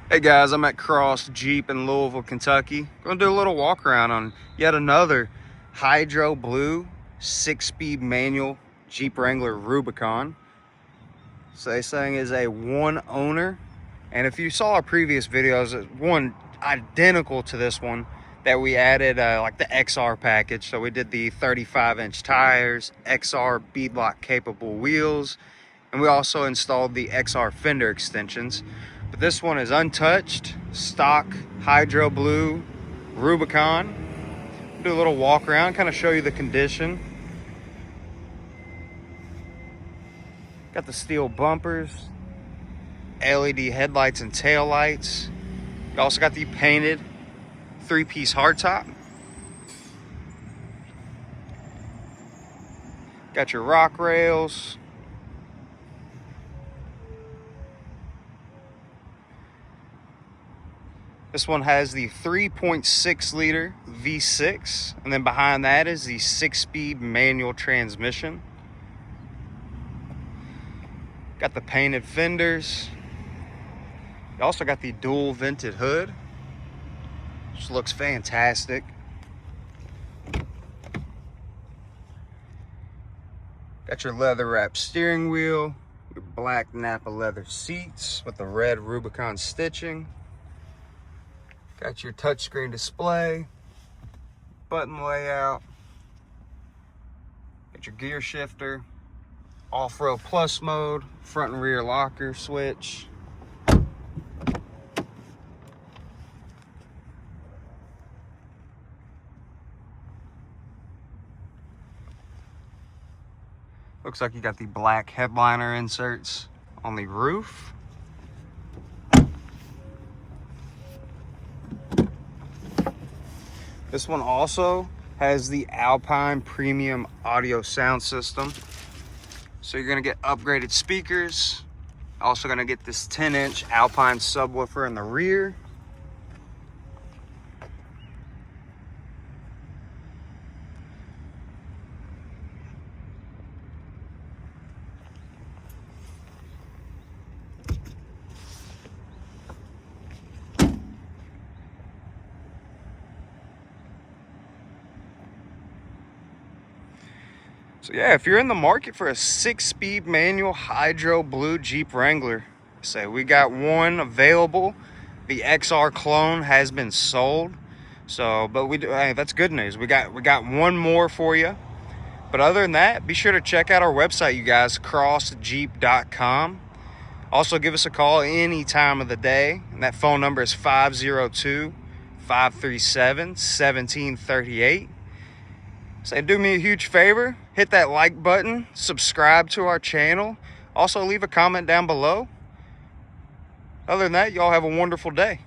Hey guys, I'm at Cross Jeep in Louisville, Kentucky. Gonna do a little walk around on yet another Hydro Blue 6-speed manual Jeep Wrangler Rubicon. So this thing is a one owner, and if you saw our previous videos, one identical to this one that we added like the XR package. So we did the 35-inch tires, XR beadlock capable wheels, and we also installed the XR fender extensions. But this one is untouched, stock Hydro Blue Rubicon. Do a little walk around, kind of show you the condition. Got the steel bumpers, LED headlights and tail lights. You also got the painted 3-piece hardtop. Got your rock rails. This one has the 3.6 liter V6, and then behind that is the 6-speed manual transmission. Got the painted fenders. You also got the dual vented hood, which looks fantastic. Got your leather wrapped steering wheel, your black Napa leather seats with the red Rubicon stitching. Got your touchscreen display, button layout, got your gear shifter, off-road plus mode, front and rear locker switch. Looks like you got the black headliner inserts on the roof. This one also has the Alpine premium audio sound system. So you're gonna get upgraded speakers. Also gonna get this 10-inch Alpine subwoofer in the rear. So yeah, if you're in the market for a 6-speed manual Hydro Blue Jeep Wrangler, say we got one available. The XR clone has been sold. So, but hey, that's good news. We got one more for you. But other than that, be sure to check out our website, you guys, crossjeep.com. Also, give us a call any time of the day, and that phone number is 502-537-1738. Say, do me a huge favor, hit that like button, subscribe to our channel, also leave a comment down below. Other than that, y'all have a wonderful day.